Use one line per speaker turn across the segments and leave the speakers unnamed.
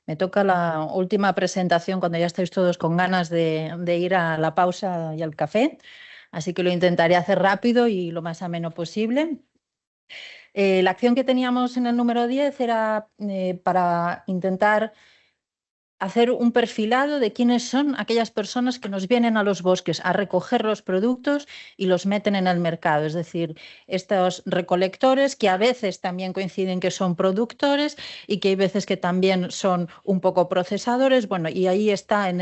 Me toca la última presentación cuando ya estáis todos con ganas de ir a la pausa y al café, así que lo intentaré hacer rápido y lo más ameno posible. La acción que teníamos en el número 10 era para intentar hacer un perfilado de quiénes son aquellas personas que nos vienen a los bosques a recoger los productos y los meten en el mercado. Es decir, estos recolectores que a veces también coinciden que son productores y que hay veces que también son un poco procesadores. Bueno, y ahí está en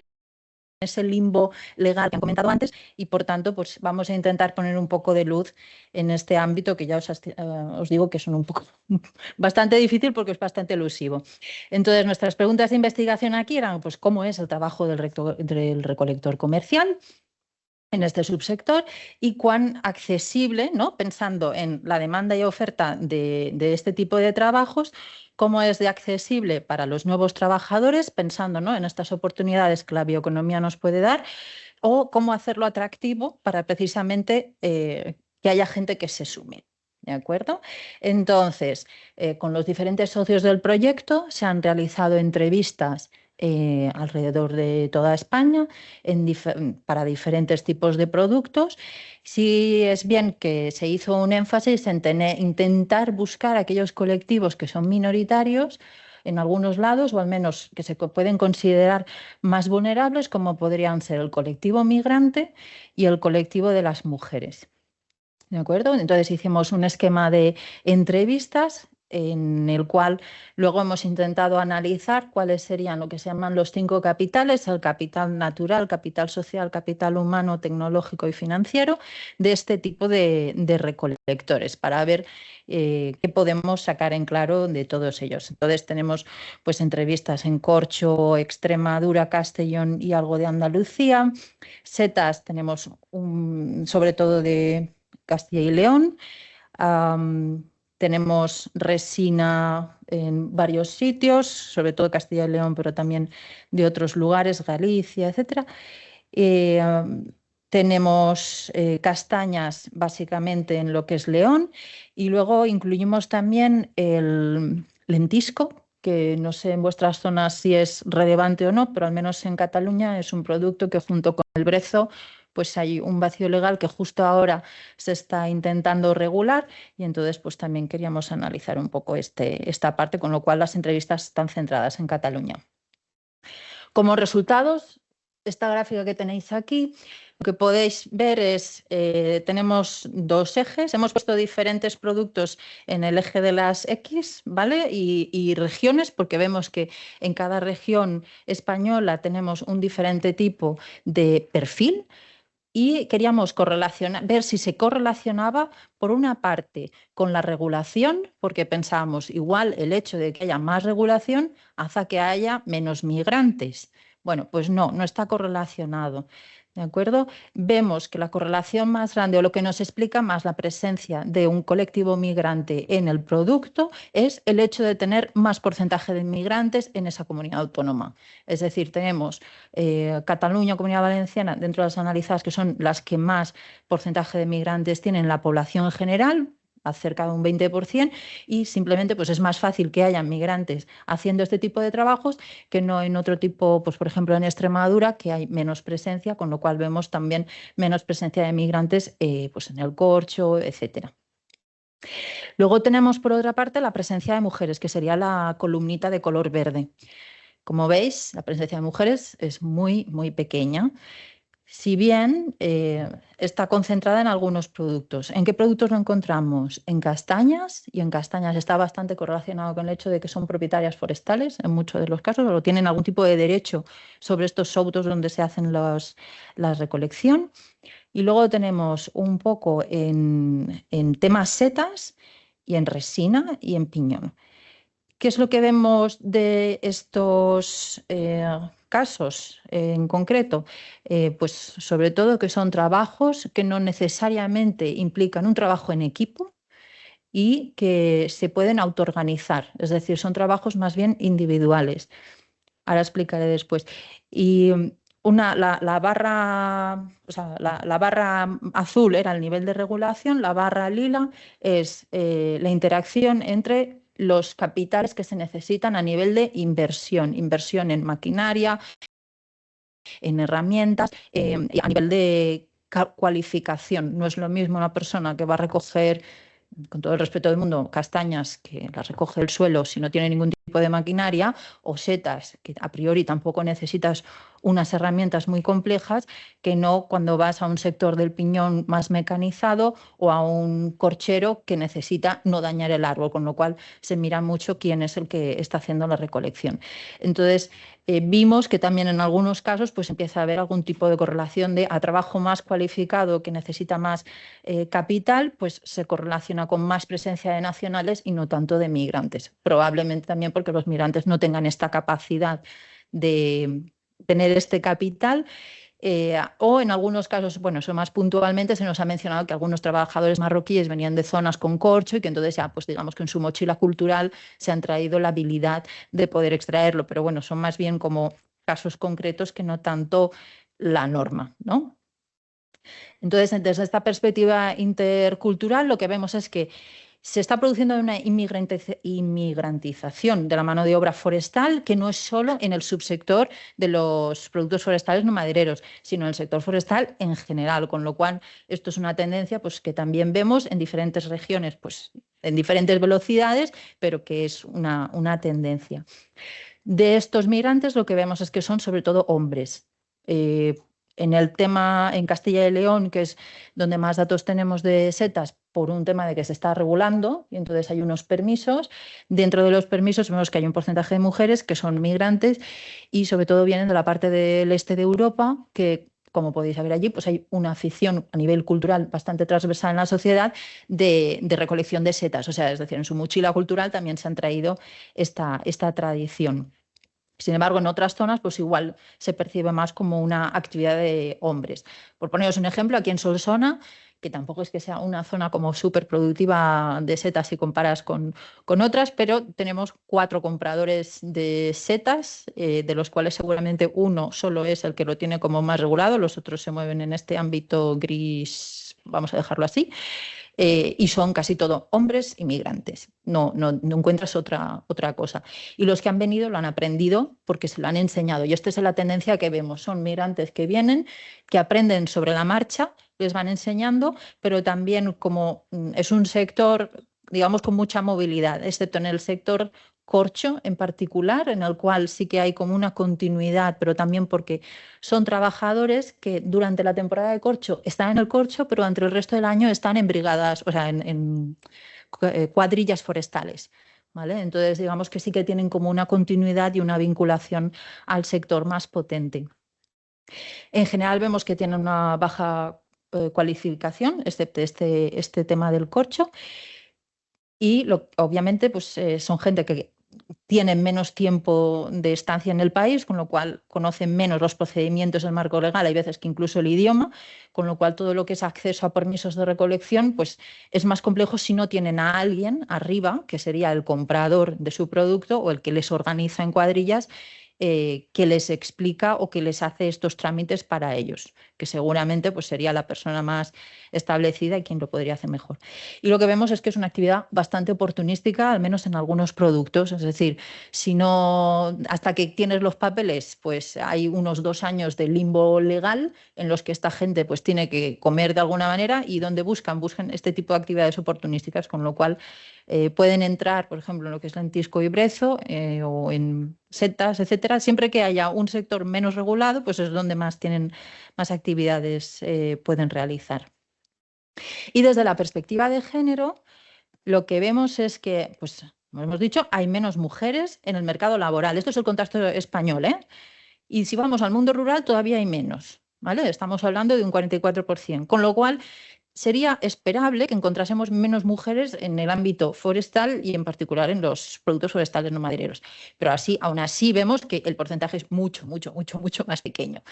ese limbo legal que han comentado antes y, por tanto, pues vamos a intentar poner un poco de luz en este ámbito que ya os digo que son un poco bastante difícil porque es bastante elusivo. Entonces, nuestras preguntas de investigación aquí eran pues cómo es el trabajo del recolector comercial en este subsector y cuán accesible, ¿no? Pensando en la demanda y oferta de este tipo de trabajos, cómo es de accesible para los nuevos trabajadores, pensando, ¿no?, en estas oportunidades que la bioeconomía nos puede dar, o cómo hacerlo atractivo para precisamente que haya gente que se sume. ¿De acuerdo? Entonces, con los diferentes socios del proyecto se han realizado entrevistas alrededor de toda España para diferentes tipos de productos. Sí es bien que se hizo un énfasis en intentar buscar aquellos colectivos que son minoritarios en algunos lados, o al menos que se pueden considerar más vulnerables, como podrían ser el colectivo migrante y el colectivo de las mujeres. ¿De acuerdo? Entonces hicimos un esquema de entrevistas en el cual luego hemos intentado analizar cuáles serían lo que se llaman los 5 capitales: el capital natural, capital social, capital humano, tecnológico y financiero de este tipo de recolectores, para ver qué podemos sacar en claro de todos ellos. Entonces tenemos pues entrevistas en Corcho, Extremadura, Castellón y algo de Andalucía. Setas tenemos sobre todo de Castilla y León. Tenemos resina en varios sitios, sobre todo Castilla y León, pero también de otros lugares, Galicia, etc. Tenemos castañas básicamente en lo que es León, y luego incluimos también el lentisco, que no sé en vuestras zonas si es relevante o no, pero al menos en Cataluña es un producto que, junto con el brezo, pues hay un vacío legal que justo ahora se está intentando regular, y entonces pues también queríamos analizar un poco esta parte, con lo cual las entrevistas están centradas en Cataluña. Como resultados, esta gráfica que tenéis aquí, lo que podéis ver es, tenemos 2 ejes, hemos puesto diferentes productos en el eje de las X, ¿vale? Y regiones, porque vemos que en cada región española tenemos un diferente tipo de perfil. Y queríamos ver si se correlacionaba, por una parte, con la regulación, porque pensábamos igual el hecho de que haya más regulación hace que haya menos migrantes. Bueno, pues no está correlacionado. ¿De acuerdo? Vemos que la correlación más grande, o lo que nos explica más la presencia de un colectivo migrante en el producto, es el hecho de tener más porcentaje de inmigrantes en esa comunidad autónoma. Es decir, tenemos Cataluña, Comunidad Valenciana, dentro de las analizadas, que son las que más porcentaje de migrantes tienen en la población en general, cerca de un 20%, y simplemente pues es más fácil que haya migrantes haciendo este tipo de trabajos que no en otro tipo, pues por ejemplo en Extremadura, que hay menos presencia, con lo cual vemos también menos presencia de migrantes pues en el Corcho, etcétera. Luego tenemos, por otra parte, la presencia de mujeres, que sería la columnita de color verde. Como veis, la presencia de mujeres es muy, muy pequeña, si bien está concentrada en algunos productos. ¿En qué productos lo encontramos? En castañas, y en castañas está bastante correlacionado con el hecho de que son propietarias forestales en muchos de los casos, o tienen algún tipo de derecho sobre estos soutos donde se hacen la recolección. Y luego tenemos un poco en temas setas, y en resina y en piñón. ¿Qué es lo que vemos de estos casos en concreto? Pues sobre todo que son trabajos que no necesariamente implican un trabajo en equipo y que se pueden autoorganizar, es decir, son trabajos más bien individuales. Ahora explicaré después. Y la barra, o sea, la barra azul era el nivel de regulación, la barra lila es la interacción entre los capitales que se necesitan a nivel de inversión en maquinaria, en herramientas, y a nivel de cualificación. No es lo mismo una persona que va a recoger, con todo el respeto del mundo, castañas que las recoge del suelo si no tiene ningún tipo de maquinaria, o setas, que a priori tampoco necesitas unas herramientas muy complejas, que no cuando vas a un sector del piñón más mecanizado o a un corchero que necesita no dañar el árbol, con lo cual se mira mucho quién es el que está haciendo la recolección. Entonces, vimos que también en algunos casos pues empieza a haber algún tipo de correlación de a trabajo más cualificado que necesita más capital, pues se correlaciona con más presencia de nacionales y no tanto de migrantes. Probablemente también porque los migrantes no tengan esta capacidad de tener este capital. O en algunos casos, bueno, eso más puntualmente se nos ha mencionado que algunos trabajadores marroquíes venían de zonas con corcho y que entonces ya, pues digamos que en su mochila cultural se han traído la habilidad de poder extraerlo, pero bueno, son más bien como casos concretos que no tanto la norma, ¿no? Entonces, desde esta perspectiva intercultural, lo que vemos es que se está produciendo una inmigrantización de la mano de obra forestal, que no es solo en el subsector de los productos forestales no madereros, sino en el sector forestal en general, con lo cual esto es una tendencia pues, que también vemos en diferentes regiones, pues, en diferentes velocidades, pero que es una tendencia. De estos migrantes lo que vemos es que son sobre todo hombres. En el tema en Castilla y León, que es donde más datos tenemos de setas, por un tema de que se está regulando y entonces hay unos permisos. Dentro de los permisos vemos que hay un porcentaje de mujeres que son migrantes y sobre todo vienen de la parte del este de Europa, que como podéis saber allí, pues hay una afición a nivel cultural bastante transversal en la sociedad de recolección de setas. O sea, es decir, en su mochila cultural también se han traído esta tradición. Sin embargo, en otras zonas, pues igual se percibe más como una actividad de hombres. Por poneros un ejemplo, aquí en Solsona, que tampoco es que sea una zona como súper productiva de setas si comparas con otras, pero tenemos 4 compradores de setas, de los cuales seguramente uno solo es el que lo tiene como más regulado, los otros se mueven en este ámbito gris, vamos a dejarlo así. Y son casi todo hombres inmigrantes. No encuentras otra cosa. Y los que han venido lo han aprendido porque se lo han enseñado. Y esta es la tendencia que vemos. Son migrantes que vienen, que aprenden sobre la marcha, les van enseñando, pero también como es un sector, digamos, con mucha movilidad, excepto en el sector corcho en particular, en el cual sí que hay como una continuidad, pero también porque son trabajadores que durante la temporada de corcho están en el corcho, pero durante el resto del año están en brigadas, o sea, en cuadrillas forestales. ¿Vale? Entonces, digamos que sí que tienen como una continuidad y una vinculación al sector más potente. En general vemos que tienen una baja cualificación, excepto este tema del corcho. Y obviamente pues, son gente que tienen menos tiempo de estancia en el país, con lo cual conocen menos los procedimientos del marco legal, hay veces que incluso el idioma, con lo cual todo lo que es acceso a permisos de recolección pues, es más complejo si no tienen a alguien arriba, que sería el comprador de su producto o el que les organiza en cuadrillas, que les explica o que les hace estos trámites para ellos, que seguramente pues, sería la persona más establecida y quien lo podría hacer mejor. Y lo que vemos es que es una actividad bastante oportunística, al menos en algunos productos, es decir, si no, hasta que tienes los papeles, pues hay unos 2 años de limbo legal en los que esta gente pues tiene que comer de alguna manera y donde buscan este tipo de actividades oportunísticas, con lo cual pueden entrar, por ejemplo, en lo que es lentisco y brezo o en setas, etcétera. Siempre que haya un sector menos regulado, pues es donde más tienen más actividades pueden realizar. Y desde la perspectiva de género, lo que vemos es que, pues, como hemos dicho, hay menos mujeres en el mercado laboral. Esto es el contexto español, ¿eh? Y si vamos al mundo rural, todavía hay menos, ¿vale? Estamos hablando de un 44%, con lo cual sería esperable que encontrásemos menos mujeres en el ámbito forestal y en particular en los productos forestales no madereros. Pero aún así vemos que el porcentaje es mucho más pequeño.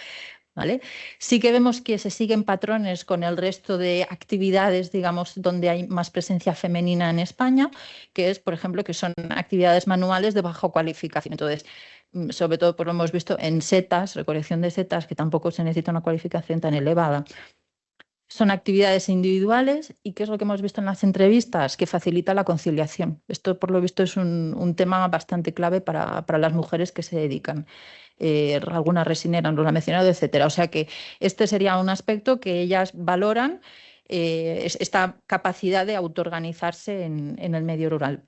¿Vale? Sí que vemos que se siguen patrones con el resto de actividades, digamos, donde hay más presencia femenina en España, que es, por ejemplo, que son actividades manuales de baja cualificación. Entonces, sobre todo, pues lo hemos visto en setas, recolección de setas, que tampoco se necesita una cualificación tan elevada. son actividades individuales y ¿qué es lo que hemos visto en las entrevistas? Que facilita la conciliación. Esto, por lo visto, es un tema bastante clave para las mujeres que se dedican. Alguna resinera nos lo ha mencionado, etcétera. O sea que este sería un aspecto que ellas valoran, esta capacidad de autoorganizarse en el medio rural.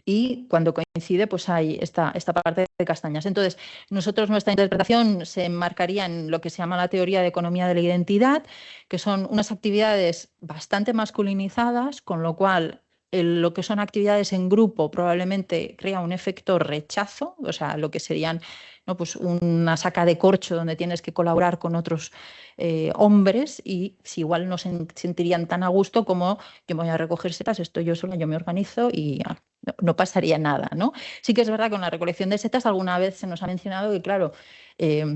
Y cuando coincide, pues hay esta parte de castañas. Entonces, nuestra interpretación se enmarcaría en lo que se llama la teoría de economía de la identidad, que son unas actividades bastante masculinizadas, con lo cual lo que son actividades en grupo probablemente crea un efecto rechazo, o sea, lo que serían, ¿no?, pues una saca de corcho donde tienes que colaborar con otros hombres y si igual no se sentirían tan a gusto como yo me voy a recoger setas, estoy yo sola, yo me organizo y no pasaría nada, ¿no? Sí que es verdad que con la recolección de setas alguna vez se nos ha mencionado que, claro,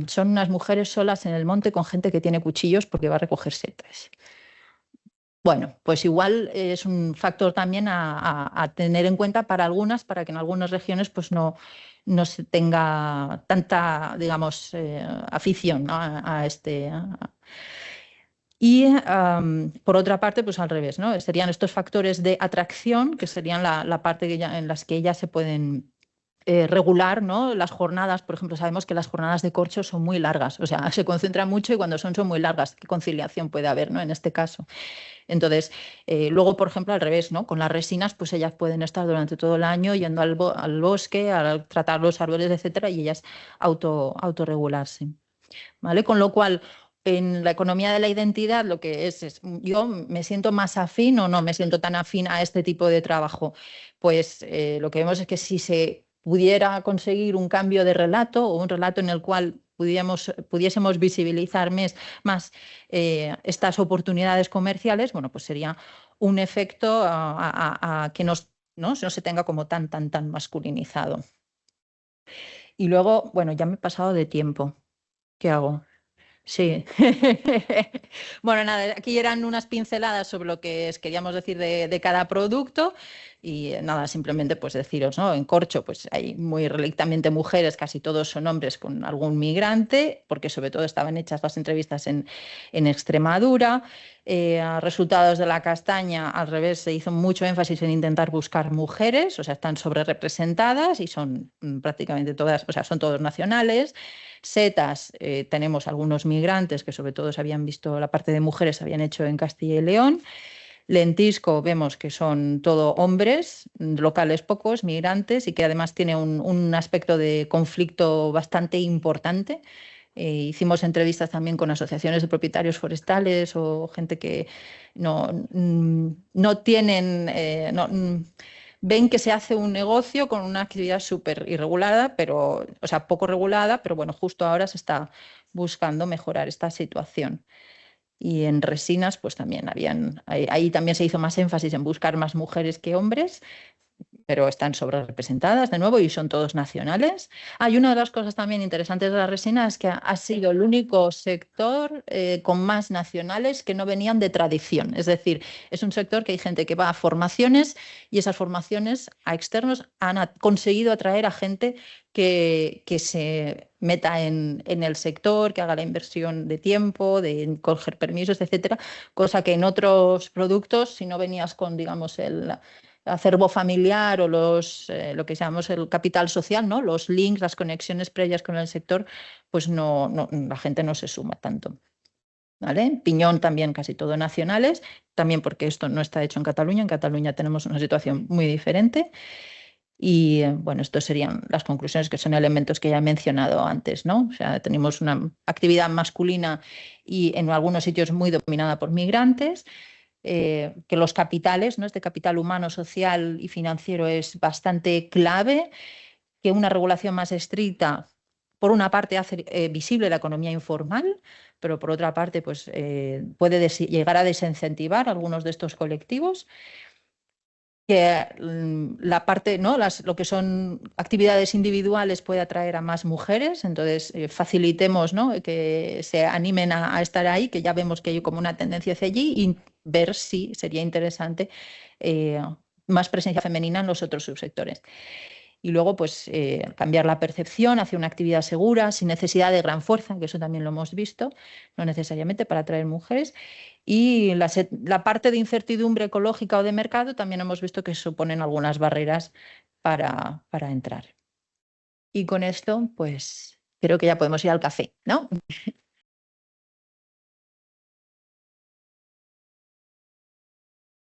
son unas mujeres solas en el monte con gente que tiene cuchillos porque va a recoger setas. Bueno, pues igual es un factor también a tener en cuenta para algunas, para que en algunas regiones pues no se tenga tanta, digamos, afición, ¿no?, a este... Y por otra parte, pues al revés, ¿no? Serían estos factores de atracción, que serían la parte en las que ellas se pueden regular, ¿no? Las jornadas, por ejemplo, sabemos que las jornadas de corcho son muy largas, o sea, se concentran mucho y cuando son muy largas. ¿Qué conciliación puede haber, ¿no?, en este caso? Entonces, luego, por ejemplo, al revés, ¿no? Con las resinas, pues ellas pueden estar durante todo el año yendo al bosque, a tratar los árboles, etcétera, y ellas autorregularse. ¿Vale? Con lo cual, en la economía de la identidad, lo que es yo me siento más afín o no me siento tan afín a este tipo de trabajo. Pues lo que vemos es que si se pudiera conseguir un cambio de relato o un relato en el cual pudiésemos visibilizar más estas oportunidades comerciales, bueno, pues sería un efecto a que no se tenga como tan masculinizado. Y luego, bueno, ya me he pasado de tiempo. ¿Qué hago? Sí. Bueno, nada, aquí eran unas pinceladas sobre lo que queríamos decir de cada producto y nada, simplemente pues deciros, ¿no? En corcho pues hay muy relictamente mujeres, casi todos son hombres con algún migrante, porque sobre todo estaban hechas las entrevistas en Extremadura. A resultados de la castaña, al revés, se hizo mucho énfasis en intentar buscar mujeres, o sea, están sobrerepresentadas y son prácticamente todas, o sea, son todos nacionales. Setas, tenemos algunos migrantes que sobre todo se habían visto, la parte de mujeres se habían hecho en Castilla y León. Lentisco, vemos que son todo hombres, locales pocos, migrantes, y que además tiene un aspecto de conflicto bastante importante. Hicimos entrevistas también con asociaciones de propietarios forestales o gente que no tienen... ven que se hace un negocio con una actividad súper irregulada, pero, o sea, poco regulada, pero bueno, justo ahora se está buscando mejorar esta situación. Y en resinas, pues también ahí también se hizo más énfasis en buscar más mujeres que hombres, pero están sobrerepresentadas de nuevo y son todos nacionales. Hay una de las cosas también interesantes de la resina es que ha sido el único sector con más nacionales que no venían de tradición. Es decir, es un sector que hay gente que va a formaciones y esas formaciones a externos han conseguido atraer a gente que se meta en el sector, que haga la inversión de tiempo, de coger permisos, etcétera, cosa que en otros productos, si no venías con, digamos, el acervo familiar o lo que llamamos el capital social, ¿no?, los links, las conexiones previas con el sector, pues la gente no se suma tanto. ¿Vale? Piñón también casi todo nacionales, también porque esto no está hecho en Cataluña. En Cataluña tenemos una situación muy diferente. Y bueno, estos serían las conclusiones, que son elementos que ya he mencionado antes, ¿no? O sea, tenemos una actividad masculina y en algunos sitios muy dominada por migrantes. Que los capitales, ¿no?, este capital humano, social y financiero es bastante clave, que una regulación más estricta, por una parte, hace visible la economía informal, pero por otra parte pues, puede llegar a desincentivar a algunos de estos colectivos, que la parte, ¿no?, lo que son actividades individuales puede atraer a más mujeres, entonces facilitemos, ¿no?, que se animen a estar ahí, que ya vemos que hay como una tendencia hacia allí, y ver si sería interesante más presencia femenina en los otros subsectores. y luego pues cambiar la percepción hacia una actividad segura, sin necesidad de gran fuerza, que eso también lo hemos visto, no necesariamente para atraer mujeres. Y la parte de incertidumbre ecológica o de mercado también hemos visto que suponen algunas barreras para entrar. Y con esto, pues creo que ya podemos ir al café, ¿no?